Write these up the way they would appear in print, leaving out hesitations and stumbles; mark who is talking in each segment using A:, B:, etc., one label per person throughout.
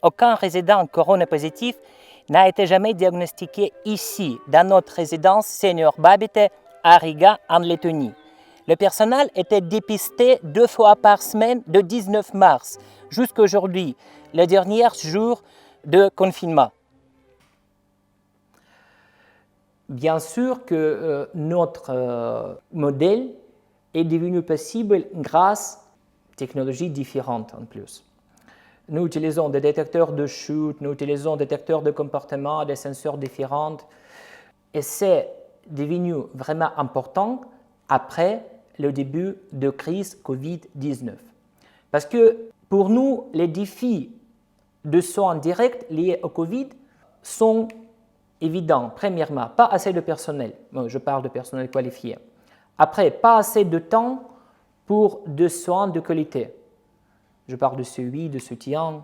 A: aucun résident coronapositif n'a été jamais diagnostiqué ici, dans notre résidence Senior Babite à Riga, en Lettonie. Le personnel était dépisté 2 fois par semaine de 19 mars jusqu'à aujourd'hui, le dernier jour de confinement. Bien sûr que notre modèle est devenu possible grâce à technologies différentes en plus. Nous utilisons des détecteurs de chute, nous utilisons des détecteurs de comportement, des senseurs différents. Et c'est devenu vraiment important après le début de la crise COVID-19. Parce que pour nous, les défis de soins directs liés au Covid sont évidents. Premièrement, pas assez de personnel. Bon, je parle de personnel qualifié. Après, pas assez de temps pour des soins de qualité. Je parle de suivi, de soutien.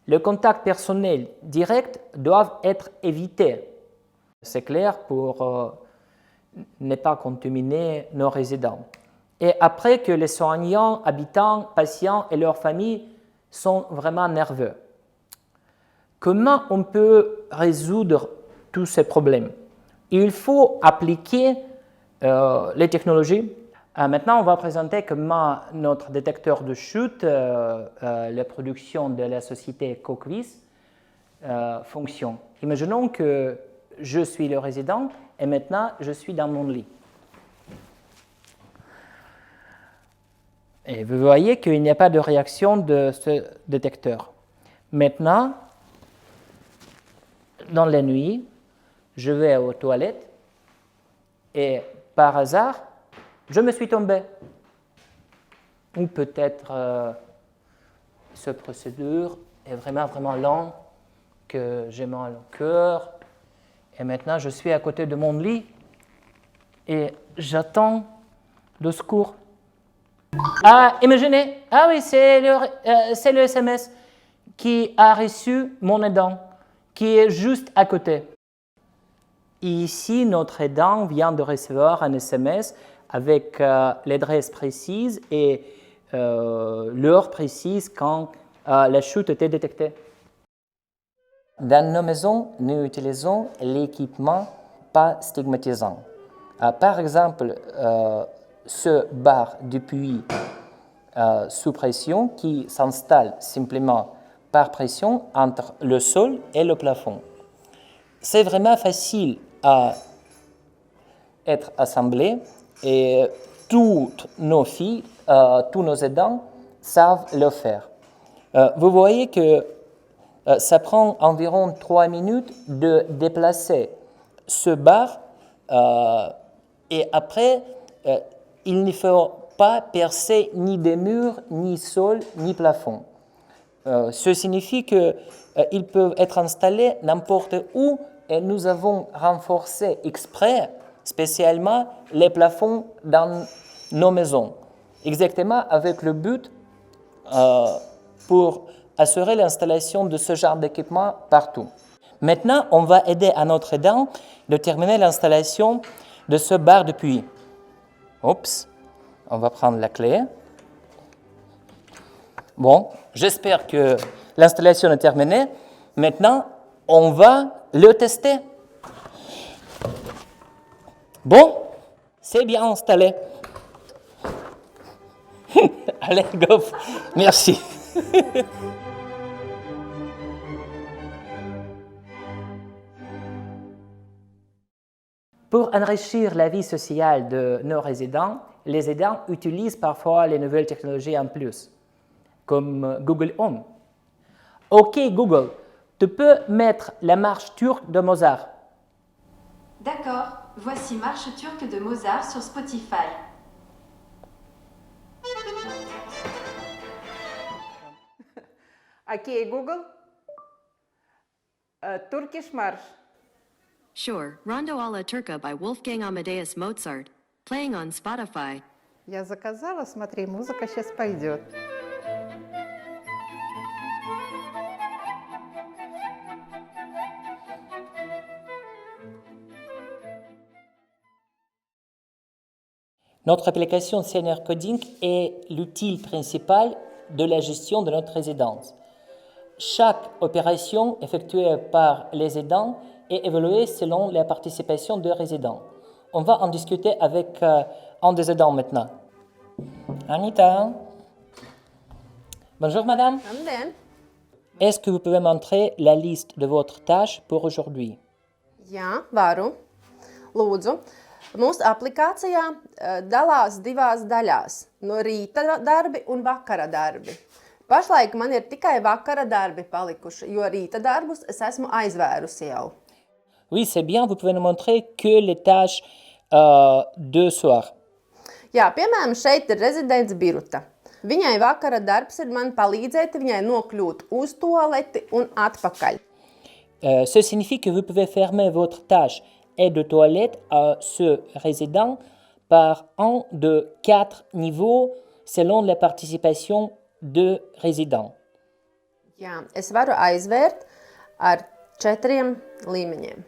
A: Le contact personnel direct doit être évité. C'est clair pour ne pas contaminer nos résidents. Et après que les soignants, habitants, patients et leurs familles sont vraiment nerveux. Comment on peut résoudre tous ces problèmes? Il faut appliquer les technologies. Maintenant, on va présenter comment notre détecteur de chute, la production de la société Coquvis, fonctionne. Imaginons que je suis le résident et maintenant je suis dans mon lit. Et vous voyez qu'il n'y a pas de réaction de ce détecteur. Maintenant, dans la nuit, je vais aux toilettes et par hasard, je me suis tombé. Ou peut-être cette procédure est vraiment lente, que j'ai mal au cœur. Et maintenant, je suis à côté de mon lit et j'attends le secours. Ah, imaginez, ah oui, c'est le SMS qui a reçu mon aidant, qui est juste à côté. Ici, notre aidant vient de recevoir un SMS avec l'adresse précise et l'heure précise quand la chute était détectée. Dans nos maisons, nous utilisons l'équipement pas stigmatisant. Par exemple, ce bar de puits sous pression qui s'installe simplement par pression entre le sol et le plafond. C'est vraiment facile à être assemblé et toutes nos filles, tous nos aidants savent le faire. Vous voyez que ça prend environ 3 minutes de déplacer ce bar et après, il ne faut pas percer ni des murs, ni sol, ni plafond. Ce signifie qu'ils peuvent être installés n'importe où et nous avons renforcé exprès spécialement les plafonds dans nos maisons, exactement avec le but pour assurer l'installation de ce genre d'équipement partout. Maintenant, on va aider à notre aidant de terminer l'installation de ce bar de puits. Oups, on va prendre la clé. Bon, j'espère que l'installation est terminée. Maintenant, on va le tester. Bon, c'est bien installé. Allez, go. Merci. Pour enrichir la vie sociale de nos résidents, les aidants utilisent parfois les nouvelles technologies en plus, comme Google Home. Ok Google, tu peux mettre la marche turque de Mozart.
B: D'accord, voici Marche turque de Mozart sur Spotify.
C: Ok Google, Turkish March.
D: Sure, Rondo alla Turca by Wolfgang Amadeus Mozart, playing on Spotify.
C: Я заказала, смотри, музыка сейчас пойдет.
A: Notre application Senior Coding est l'outil principal de la gestion de notre résidence. chaque opération effectuée par les aidants est évaluée selon la participation des résidents. On va en discuter avec un des aidants maintenant. Anita. Bonjour madame.
C: Labdien!
A: Est-ce que vous pouvez montrer la liste de votre tâches pour aujourd'hui?
E: Jā, varu. Lūdzu, mūsu aplikācijā dalās divās daļās – no rīta darbi un vakara darbi. Pašlaik man ir tikai vakara darbi palikuši, jo rīta darbus es esmu aizvērusi jau.
A: Oui, c'est bien, vous pouvez nous montrer que les tâches de soir.
E: Jā, piemēram, šeit ir rezidents Biruta. Viņai vakara darbs ir man palīdzēt viņai nokļūt uz tualeti un atpakaļ.
A: Ce signifie que vous pouvez fermer votre tâche et de toilette à ce résident par un de 4 niveaux selon la participation de résidents.
E: Jā, es varu aizvērt ar 4 līmeņiem.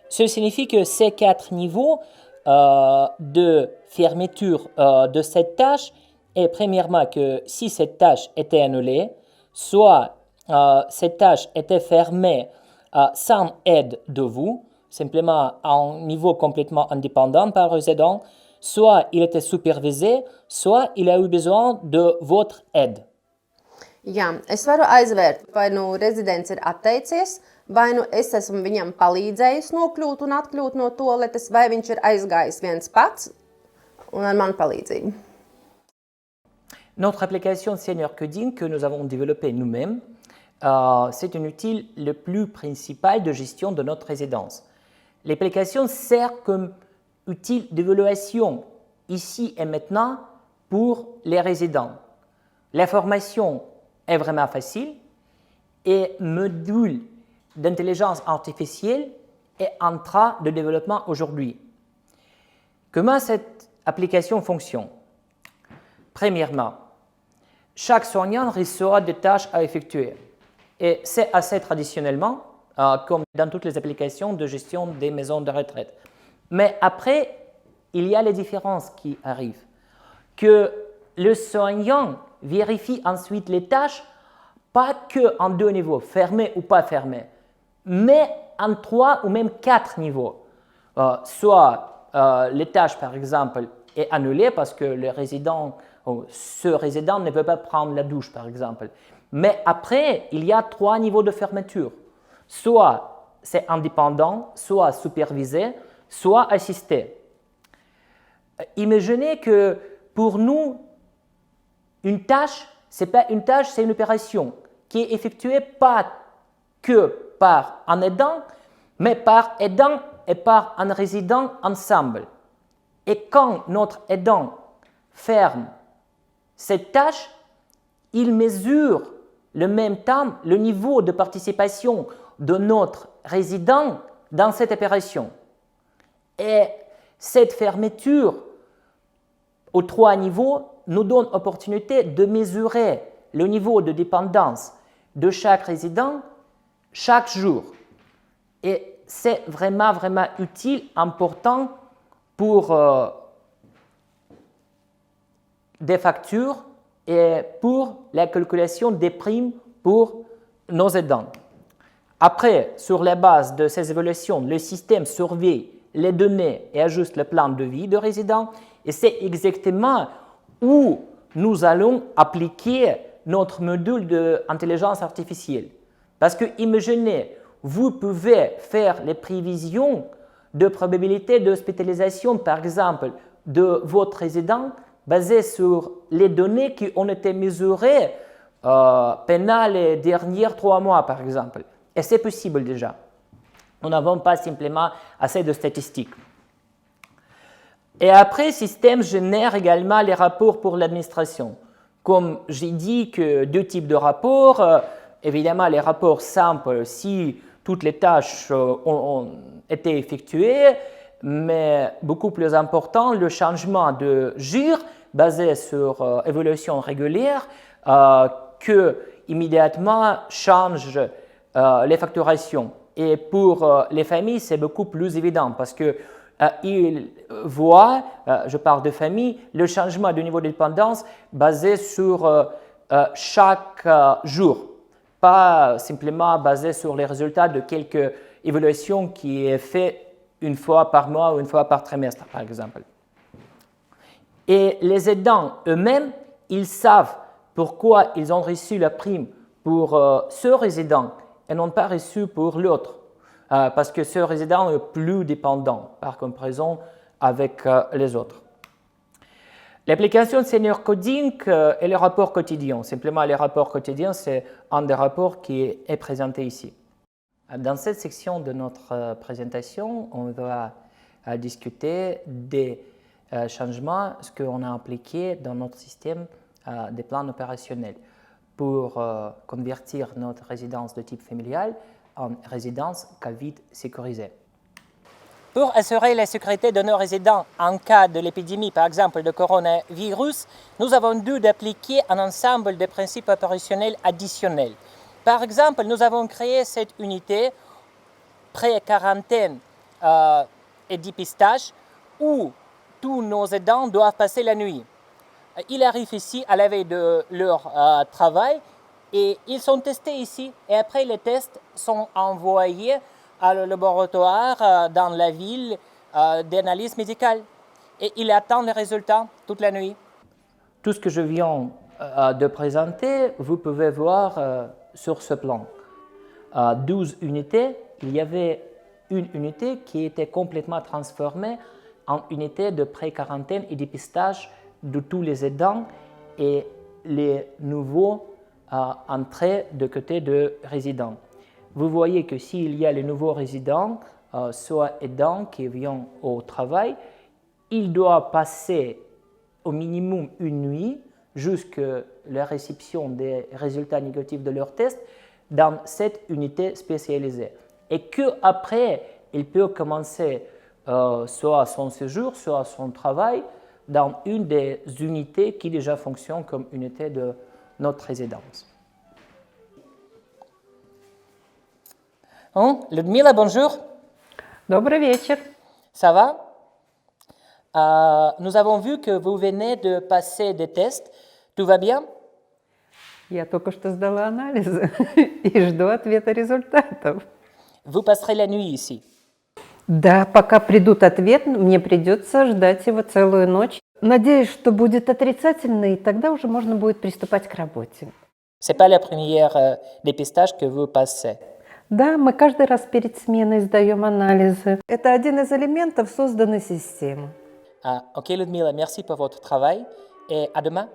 A: Ce signifie que ces 4 niveaux de fermeture de cette tâche est premièrement que si cette tâche était annulée, soit cette tâche était fermée sans aide de vous, simplement à un niveau complètement indépendant par les aidants, soit il était supervisé, soit il a eu besoin de votre aide.
E: Jā, es varu aizvērt, vai nu rezidents ir atteicies, vai nu es esmu viņam palīdzējis nokļūt un atkļūt no toaletes, vai viņš ir aizgājis viens pats un ar manu palīdzību.
A: Notre application Senior Coding que nous avons développée nous-mêmes, c'est un outil le plus principal de gestion de notre résidence. L'application sert comme outil d'évaluation ici et maintenant pour les résidents. La formation est vraiment facile et module d'intelligence artificielle est en train de développement aujourd'hui. Comment cette application fonctionne? Premièrement, chaque soignant reçoit des tâches à effectuer et c'est assez traditionnellement comme dans toutes les applications de gestion des maisons de retraite. Mais après, il y a les différences qui arrivent. Que le soignant vérifie ensuite les tâches, pas qu'en 2 niveaux, fermés ou pas fermés, mais en 3 ou même 4 niveaux. Soit les tâches, par exemple, est annulée parce que le résident, ce résident ne veut pas prendre la douche, par exemple. Mais après, il y a 3 niveaux de fermeture. Soit c'est indépendant, soit supervisé, soit assisté. Imaginez que pour nous, une tâche, ce n'est pas une tâche, c'est une opération qui est effectuée pas que par un aidant, mais par aidant et par un résident ensemble. Et quand notre aidant ferme cette tâche, il mesure le même temps le niveau de participation de notre résident dans cette opération. Et cette fermeture aux 3 niveaux nous donne l'opportunité de mesurer le niveau de dépendance de chaque résident chaque jour. Et c'est vraiment, vraiment utile, important pour des factures et pour la calculation des primes pour nos aidants. Après, sur la base de ces évaluations, le système surveille les données et ajuste le plan de vie de résident. Et c'est exactement où nous allons appliquer notre module d'intelligence artificielle. Parce que imaginez, vous pouvez faire les prévisions de probabilité d'hospitalisation, par exemple, de votre résident basées sur les données qui ont été mesurées pendant les derniers 3 mois, par exemple. Et c'est possible déjà. Nous n'avons pas simplement assez de statistiques. Et après, le système génère également les rapports pour l'administration. Comme j'ai dit que 2 types de rapports, évidemment les rapports simples si toutes les tâches ont été effectuées, mais beaucoup plus important, le changement de GIR basé sur évolution régulière que immédiatement change les facturations. Et pour les familles, c'est beaucoup plus évident parce que ils voient, je parle de famille, le changement du niveau de dépendance basé sur chaque jour. pas simplement basé sur les résultats de quelques évaluations qui est fait une fois par mois ou une fois par trimestre, par exemple. Et les aidants eux-mêmes, ils savent pourquoi ils ont reçu la prime pour ce résident et n'ont pas reçu pour l'autre, parce que ce résident est plus dépendant par comparaison avec les autres. L'application Senior Coding et les rapports quotidiens. Simplement, les rapports quotidiens, c'est un des rapports qui est présenté ici. Dans cette section de notre présentation, on va discuter des changements qu'on a appliqués dans notre système des plans opérationnels pour convertir notre résidence de type familial en résidence Covid sécurisée. Pour assurer la sécurité de nos résidents en cas de l'épidémie, par exemple, de coronavirus, nous avons dû appliquer un ensemble de principes opérationnels additionnels. Par exemple, nous avons créé cette unité pré-quarantaine et dépistage où tous nos aidants doivent passer la nuit. Ils arrivent ici à la veille de leur travail et ils sont testés ici et après les tests sont envoyés à le laboratoire dans la ville d'analyse médicale et ils attendent les résultats toute la nuit. Tout ce que je viens de présenter, vous pouvez voir sur ce plan. 12 unités, il y avait une unité qui était complètement transformée en unité de pré-quarantaine et dépistage de tous les aidants et les nouveaux entrées de côté de résidents. Vous voyez que s'il y a les nouveaux résidents, soit aidants qui viennent au travail, ils doivent passer au minimum une nuit jusqu'à la réception des résultats négatifs de leur test dans cette unité spécialisée. Et qu'après, ils peuvent commencer soit son séjour, soit son travail dans une des unités qui déjà fonctionnent comme unité de notre résidence. Людмила, bonjour.
C: Добрый вечер.
A: Ça va? Nous avons vu que vous venez de passer des tests. Tout va bien?
C: Я только что сдала анализы и жду ответа результатов.
A: Vous passerez la nuit ici.
C: Да, пока придут ответ, мне придется ждать его целую ночь. Надеюсь, что будет отрицательный, и тогда уже можно будет приступать к работе.
A: Ce n'est pas la première dépistage que vous passez.
C: Да, мы каждый раз перед сменой сдаем анализы. Это один из элементов созданной системы.
A: Ok, Ludmila, merci pour votre travail et à demain.